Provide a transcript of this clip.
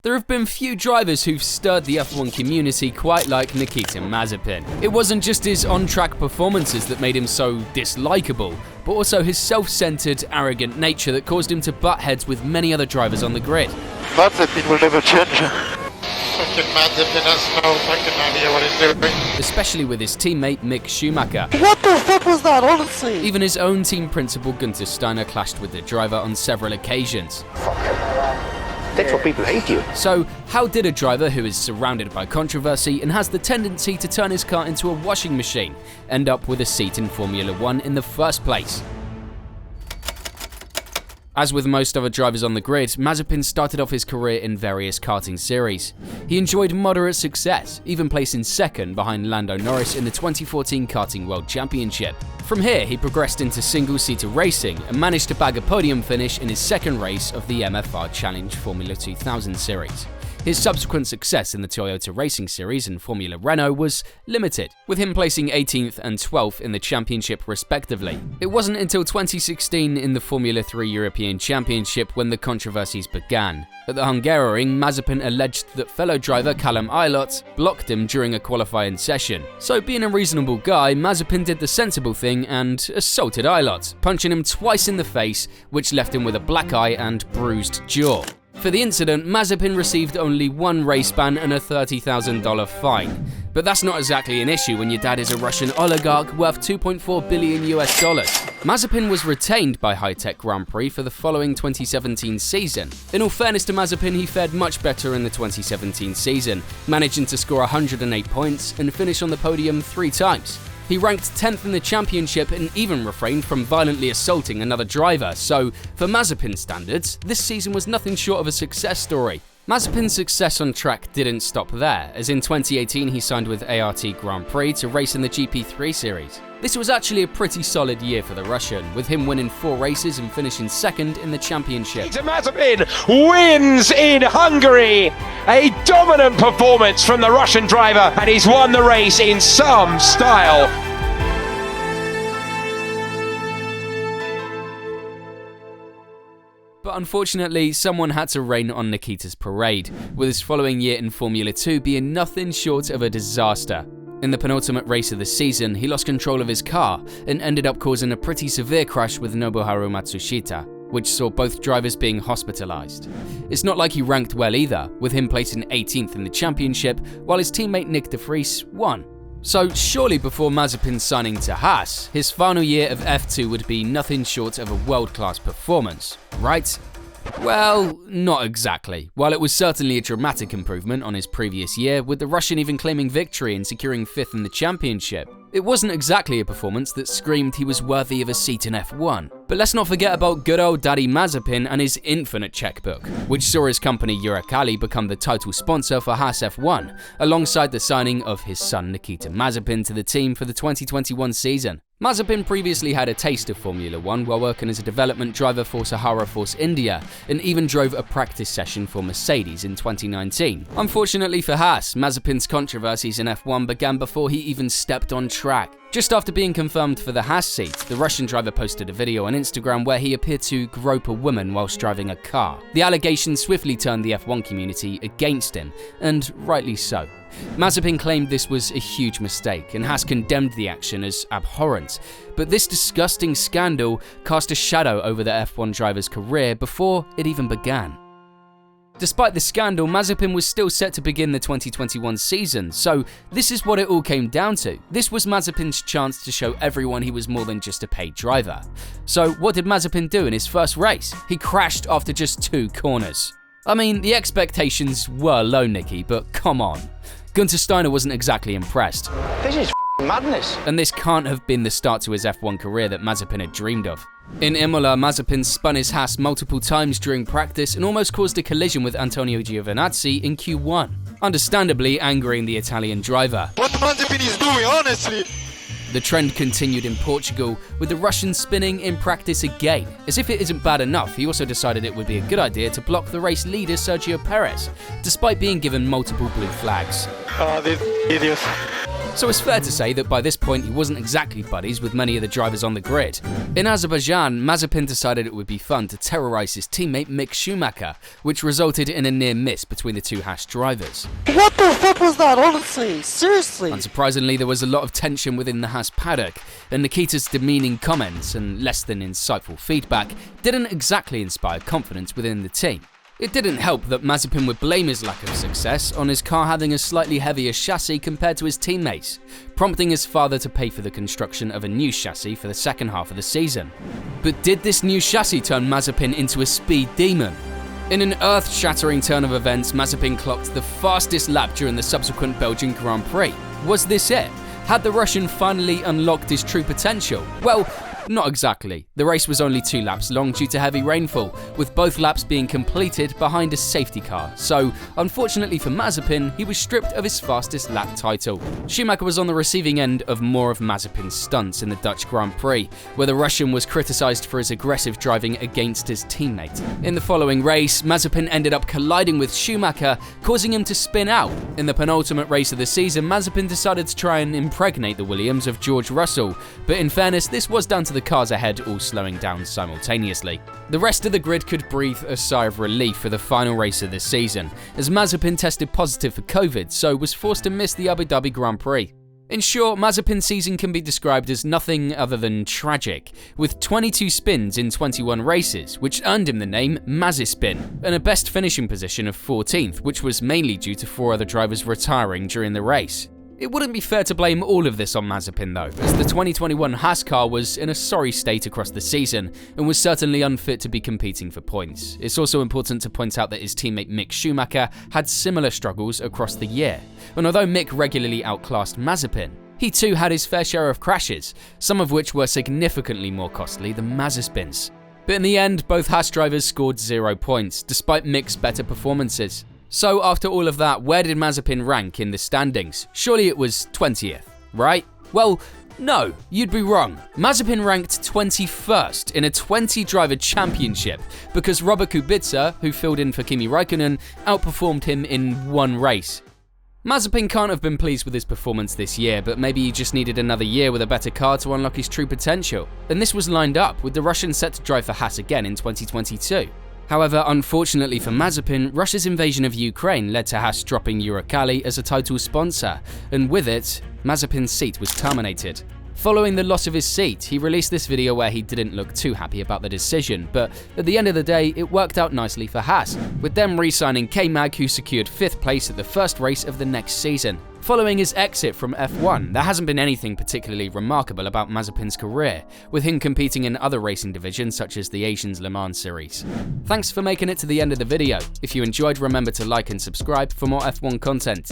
There have been few drivers who've stirred the F1 community quite like Nikita Mazepin. It wasn't just his on-track performances that made him so dislikable, but also his self-centered, arrogant nature that caused him to butt heads with many other drivers on the grid. Mazepin will never change. Fucking Mazepin has no fucking idea what he's doing. Especially with his teammate Mick Schumacher. What the fuck was that, honestly? Even his own team principal Günther Steiner clashed with the driver on several occasions. That's what people hate you. So, how did a driver who is surrounded by controversy and has the tendency to turn his car into a washing machine end up with a seat in Formula 1 in the first place? As with most other drivers on the grid, Mazepin started off his career in various karting series. He enjoyed moderate success, even placing second behind Lando Norris in the 2014 Karting World Championship. From here, he progressed into single-seater racing and managed to bag a podium finish in his second race of the MFR Challenge Formula 2000 series. His subsequent success in the Toyota Racing Series and Formula Renault was limited, with him placing 18th and 12th in the championship respectively. It wasn't until 2016 in the Formula 3 European Championship when the controversies began. At the Hungaroring, Mazepin alleged that fellow driver Callum Ilott blocked him during a qualifying session. So being a reasonable guy, Mazepin did the sensible thing and assaulted Ilott, punching him twice in the face, which left him with a black eye and bruised jaw. For the incident, Mazepin received only one race ban and a $30,000 fine. But that's not exactly an issue when your dad is a Russian oligarch worth $2.4 billion. Mazepin was retained by High Tech Grand Prix for the following 2017 season. In all fairness to Mazepin, he fared much better in the 2017 season, managing to score 108 points and finish on the podium 3 times. He ranked 10th in the championship and even refrained from violently assaulting another driver, so for Mazepin standards, this season was nothing short of a success story. Mazepin's success on track didn't stop there, as in 2018 he signed with ART Grand Prix to race in the GP3 series. This was actually a pretty solid year for the Russian, with him winning 4 races and finishing second in the championship. Nikita Mazepin wins in Hungary! A dominant performance from the Russian driver, and he's won the race in some style. But unfortunately, someone had to rain on Nikita's parade, with his following year in Formula 2 being nothing short of a disaster. In the penultimate race of the season, he lost control of his car and ended up causing a pretty severe crash with Nobuharu Matsushita, which saw both drivers being hospitalized. It's not like he ranked well either, with him placing 18th in the championship, while his teammate Nick de Vries won. So surely before Mazepin signing to Haas, his final year of F2 would be nothing short of a world-class performance, right? Well, not exactly. While it was certainly a dramatic improvement on his previous year, with the Russian even claiming victory and securing 5th in the championship, it wasn't exactly a performance that screamed he was worthy of a seat in F1. But let's not forget about good old Daddy Mazepin and his infinite checkbook, which saw his company Uralkali become the title sponsor for Haas F1, alongside the signing of his son Nikita Mazepin to the team for the 2021 season. Mazepin previously had a taste of Formula 1 while working as a development driver for Sahara Force India, and even drove a practice session for Mercedes in 2019. Unfortunately for Haas, Mazepin's controversies in F1 began before he even stepped on track. Just after being confirmed for the Haas seat, the Russian driver posted a video on Instagram where he appeared to grope a woman whilst driving a car. The allegations swiftly turned the F1 community against him, and rightly so. Mazepin claimed this was a huge mistake, and Haas condemned the action as abhorrent. But this disgusting scandal cast a shadow over the F1 driver's career before it even began. Despite the scandal, Mazepin was still set to begin the 2021 season, so this is what it all came down to. This was Mazepin's chance to show everyone he was more than just a paid driver. So what did Mazepin do in his first race? He crashed after just 2 corners. I mean, the expectations were low, Nicky, but come on. Günther Steiner wasn't exactly impressed. This is madness. And this can't have been the start to his F1 career that Mazepin had dreamed of. In Imola, Mazepin spun his Haas multiple times during practice and almost caused a collision with Antonio Giovinazzi in Q1, understandably angering the Italian driver. What Mazepin is doing, honestly? The trend continued in Portugal, with the Russian spinning in practice again. As if it isn't bad enough, he also decided it would be a good idea to block the race leader Sergio Perez, despite being given multiple blue flags. These idiots. so it's fair to say that by this point he wasn't exactly buddies with many of the drivers on the grid. In Azerbaijan, Mazepin decided it would be fun to terrorise his teammate Mick Schumacher, which resulted in a near miss between the two Haas drivers. What the fuck was that, honestly? Seriously? Unsurprisingly, there was a lot of tension within the Haas paddock, and Nikita's demeaning comments and less than insightful feedback didn't exactly inspire confidence within the team. It didn't help that Mazepin would blame his lack of success on his car having a slightly heavier chassis compared to his teammates, prompting his father to pay for the construction of a new chassis for the second half of the season. But did this new chassis turn Mazepin into a speed demon? In an earth-shattering turn of events, Mazepin clocked the fastest lap during the subsequent Belgian Grand Prix. Was this it? Had the Russian finally unlocked his true potential? Well, not exactly. The race was only 2 laps long due to heavy rainfall, with both laps being completed behind a safety car. So, unfortunately for Mazepin, he was stripped of his fastest lap title. Schumacher was on the receiving end of more of Mazepin's stunts in the Dutch Grand Prix, where the Russian was criticised for his aggressive driving against his teammate. In the following race, Mazepin ended up colliding with Schumacher, causing him to spin out. In the penultimate race of the season, Mazepin decided to try and impregnate the Williams of George Russell, but in fairness, this was down to the cars ahead all slowing down simultaneously. The rest of the grid could breathe a sigh of relief for the final race of the season, as Mazepin tested positive for COVID, so was forced to miss the Abu Dhabi Grand Prix. In short, Mazepin's season can be described as nothing other than tragic, with 22 spins in 21 races, which earned him the name Mazispin, and a best finishing position of 14th, which was mainly due to 4 other drivers retiring during the race. It wouldn't be fair to blame all of this on Mazepin though, as the 2021 Haas car was in a sorry state across the season and was certainly unfit to be competing for points. It's also important to point out that his teammate Mick Schumacher had similar struggles across the year, and although Mick regularly outclassed Mazepin, he too had his fair share of crashes, some of which were significantly more costly than Mazispin's. But in the end, both Haas drivers scored 0 points, despite Mick's better performances. So after all of that, where did Mazepin rank in the standings? Surely it was 20th, right? Well, no, you'd be wrong. Mazepin ranked 21st in a 20-driver championship because Robert Kubica, who filled in for Kimi Räikkönen, outperformed him in 1 race. Mazepin can't have been pleased with his performance this year, but maybe he just needed another year with a better car to unlock his true potential. And this was lined up, with the Russian set to drive for Haas again in 2022. However, unfortunately for Mazepin, Russia's invasion of Ukraine led to Haas dropping Uralkali as a title sponsor, and with it, Mazepin's seat was terminated. Following the loss of his seat, he released this video where he didn't look too happy about the decision, but at the end of the day, it worked out nicely for Haas, with them re-signing K-Mag, who secured 5th place at the first race of the next season. Following his exit from F1, there hasn't been anything particularly remarkable about Mazepin's career, with him competing in other racing divisions such as the Asians Le Mans series. Thanks for making it to the end of the video. If you enjoyed, remember to like and subscribe for more F1 content.